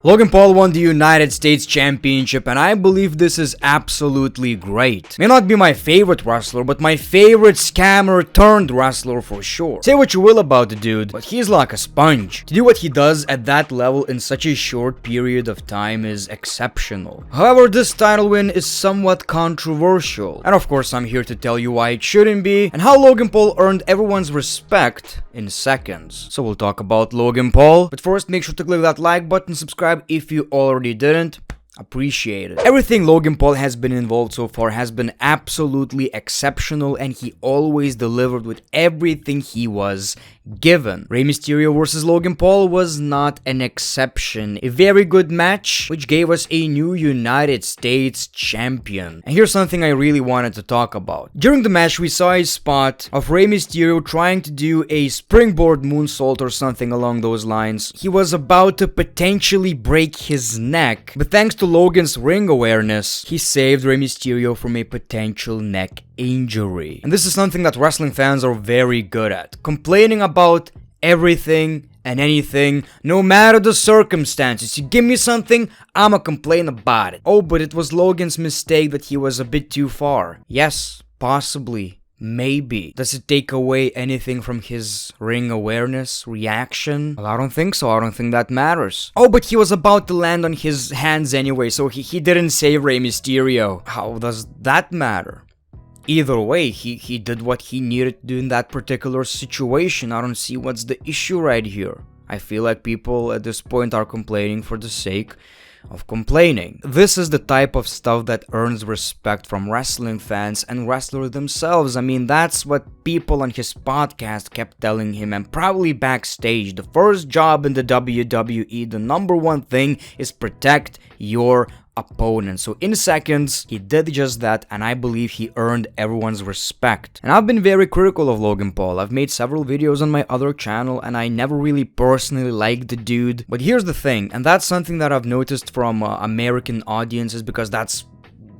Logan Paul won the United States Championship, and I believe this is absolutely great. May not be my favorite wrestler, but my favorite scammer turned wrestler for sure. Say what you will about the dude, but he's like a sponge. To do what he does at that level in such a short period of time is exceptional. However, this title win is somewhat controversial, and of course I'm here to tell you why it shouldn't be, and how Logan Paul earned everyone's respect in seconds. So we'll talk about Logan Paul, but first make sure to click that like button, subscribe if you already didn't. Appreciate it. Everything Logan Paul has been involved so far has been absolutely exceptional, and he always delivered with everything he was given. Rey Mysterio versus Logan Paul was not an exception. A very good match, which gave us a new United States champion. And here's something I really wanted to talk about. During the match, we saw a spot of Rey Mysterio trying to do a springboard moonsault or something along those lines. He was about to potentially break his neck, but thanks to Logan's ring awareness, he saved Rey Mysterio from a potential neck injury. And this is something that wrestling fans are very good at. Complaining about everything and anything, no matter the circumstances. You give me something, I'ma complain about it. Oh, but it was Logan's mistake that he was a bit too far. Yes, possibly. Maybe. Does it take away anything from his ring awareness, reaction? Well, I don't think so. I don't think that matters. Oh, but he was about to land on his hands anyway, so he didn't save Rey Mysterio. How does that matter? Either way, he did what he needed to do in that particular situation. I don't see what's the issue right here. I feel like people at this point are complaining for the sake of complaining. This is the type of stuff that earns respect from wrestling fans and wrestlers themselves. I mean, that's what people on his podcast kept telling him, and probably backstage. The first job in the WWE, the #1 thing is protect your opponent. So in seconds, he did just that, and I believe he earned everyone's respect. And I've been very critical of Logan Paul. I've made several videos on my other channel, and I never really personally liked the dude. But here's the thing, and that's something that I've noticed from American audiences, because that's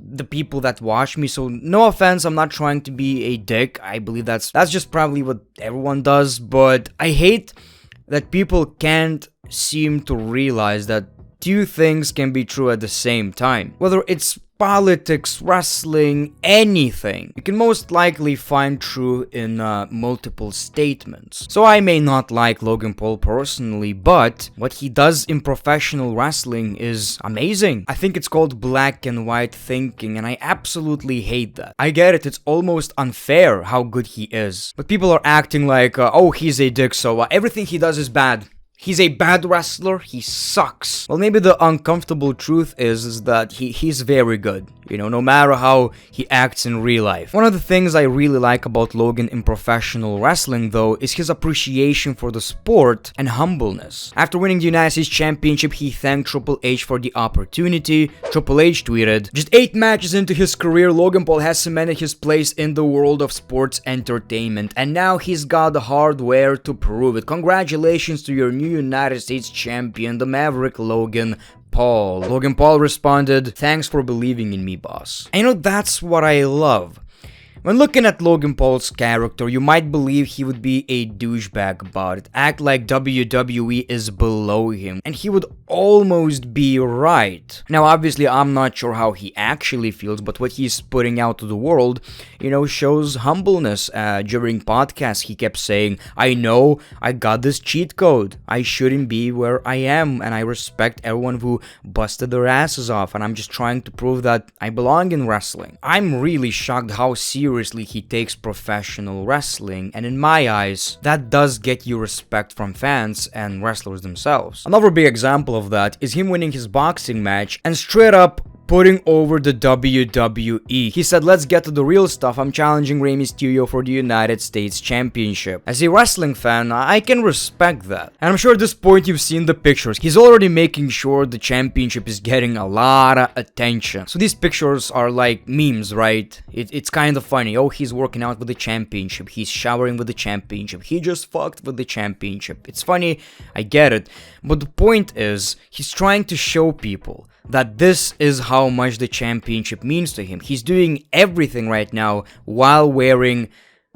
the people that watch me. So no offense, I'm not trying to be a dick. I believe that's just probably what everyone does, but I hate that people can't seem to realize that two things can be true at the same time. Whether it's politics, wrestling, anything, you can most likely find true in multiple statements. So I may not like Logan Paul personally, but what he does in professional wrestling is amazing. I think it's called black and white thinking, and I absolutely hate that. I get it, it's almost unfair how good he is, but people are acting like, oh, he's a dick, so everything he does is bad. He's a bad wrestler, he sucks. Well, maybe the uncomfortable truth is that he's very good, you know, no matter how he acts in real life. One of the things I really like about Logan in professional wrestling, though, is his appreciation for the sport and humbleness. After winning the United States Championship, he thanked Triple H for the opportunity. Triple H tweeted, "Just 8 matches into his career, Logan Paul has cemented his place in the world of sports entertainment, and now he's got the hardware to prove it. Congratulations to your new United States champion, the Maverick Logan Paul." Logan Paul responded, "Thanks for believing in me, boss." And you know, that's what I love. When looking at Logan Paul's character, you might believe he would be a douchebag about it, act like WWE is below him, and he would almost be right. Now, obviously, I'm not sure how he actually feels, but what he's putting out to the world, you know, shows humbleness. During podcasts, he kept saying, I know I got this cheat code. I shouldn't be where I am, and I respect everyone who busted their asses off, and I'm just trying to prove that I belong in wrestling. I'm really shocked how seriously he takes professional wrestling, and in my eyes, that does get you respect from fans and wrestlers themselves. Another big example of that is him winning his boxing match and straight up putting over the WWE. He said, let's get to the real stuff. I'm challenging Rey Mysterio for the United States Championship. As a wrestling fan, I can respect that. And I'm sure at this point you've seen the pictures. He's already making sure the championship is getting a lot of attention. So these pictures are like memes, right? It's kind of funny. Oh, he's working out with the championship. He's showering with the championship. He just fucked with the championship. It's funny, I get it. But the point is, he's trying to show people that this is how much the championship means to him. He's doing everything right now while wearing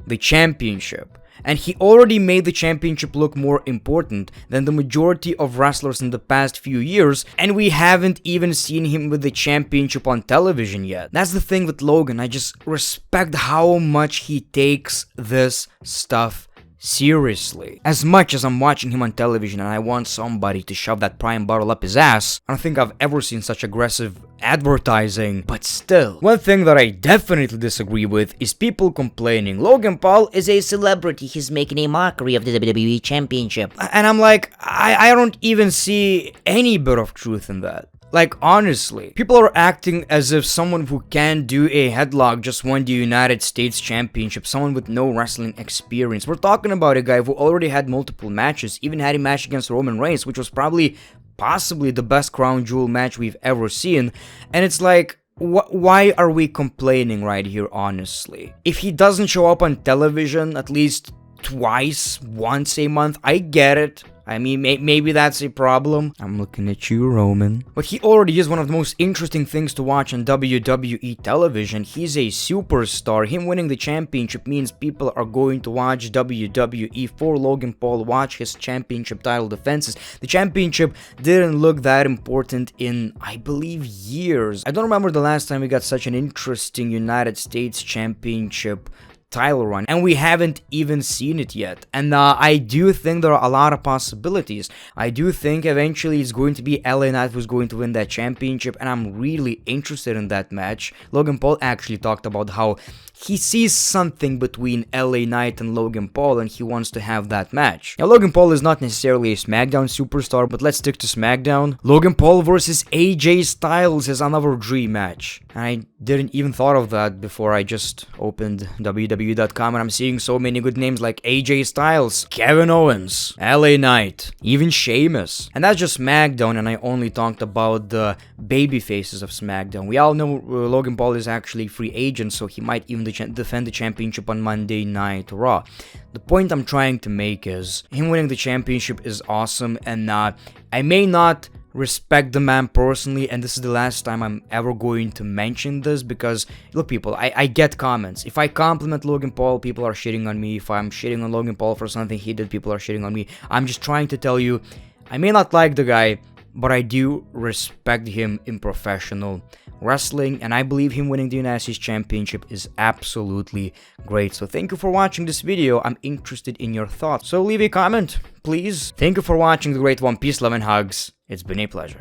the championship. and he already made the championship look more important than the majority of wrestlers in the past few years, and we haven't even seen him with the championship on television yet. That's the thing with Logan. I just respect how much he takes this stuff seriously. As much as I'm watching him on television and I want somebody to shove that prime bottle up his ass, I don't think I've ever seen such aggressive advertising, but still. One thing that I definitely disagree with is people complaining Logan Paul is a celebrity, he's making a mockery of the WWE Championship. And I'm like, I don't even see any bit of truth in that. Like, honestly, people are acting as if someone who can do a headlock just won the United States Championship, someone with no wrestling experience. We're talking about a guy who already had multiple matches, even had a match against Roman Reigns, which was possibly the best crown jewel match we've ever seen, and it's like, why are we complaining right here, honestly? If he doesn't show up on television at least once a month, I get it. I mean, maybe that's a problem. I'm looking at you, Roman. But he already is one of the most interesting things to watch on WWE television. He's a superstar. Him winning the championship means people are going to watch WWE for Logan Paul, watch his championship title defenses. The championship didn't look that important in, I believe, years. I don't remember the last time we got such an interesting United States Championship title run, and we haven't even seen it yet. And I do think there are a lot of possibilities. I do think eventually it's going to be LA Knight who's going to win that championship, and I'm really interested in that match. Logan Paul actually talked about how he sees something between LA Knight and Logan Paul, and he wants to have that match. Now, Logan Paul is not necessarily a SmackDown superstar, but let's stick to SmackDown. Logan Paul versus AJ Styles is another dream match. I didn't even thought of that before I just opened WWE.com, and I'm seeing so many good names like AJ Styles, Kevin Owens, LA Knight, even Sheamus. And that's just SmackDown, and I only talked about the baby faces of SmackDown. We all know Logan Paul is actually a free agent, so he might even defend the championship on Monday Night Raw. The point I'm trying to make is, him winning the championship is awesome, and I may not respect the man personally, and this is the last time I'm ever going to mention this, because, look people, I get comments. If I compliment Logan Paul, people are shitting on me. If I'm shitting on Logan Paul for something he did, people are shitting on me. I'm just trying to tell you, I may not like the guy, but I do respect him in professional wrestling, and I believe him winning the United States Championship is absolutely great. So thank you for watching this video. I'm interested in your thoughts, so leave a comment, please. Thank you for watching The Great One. Peace, love, and hugs. It's been a pleasure.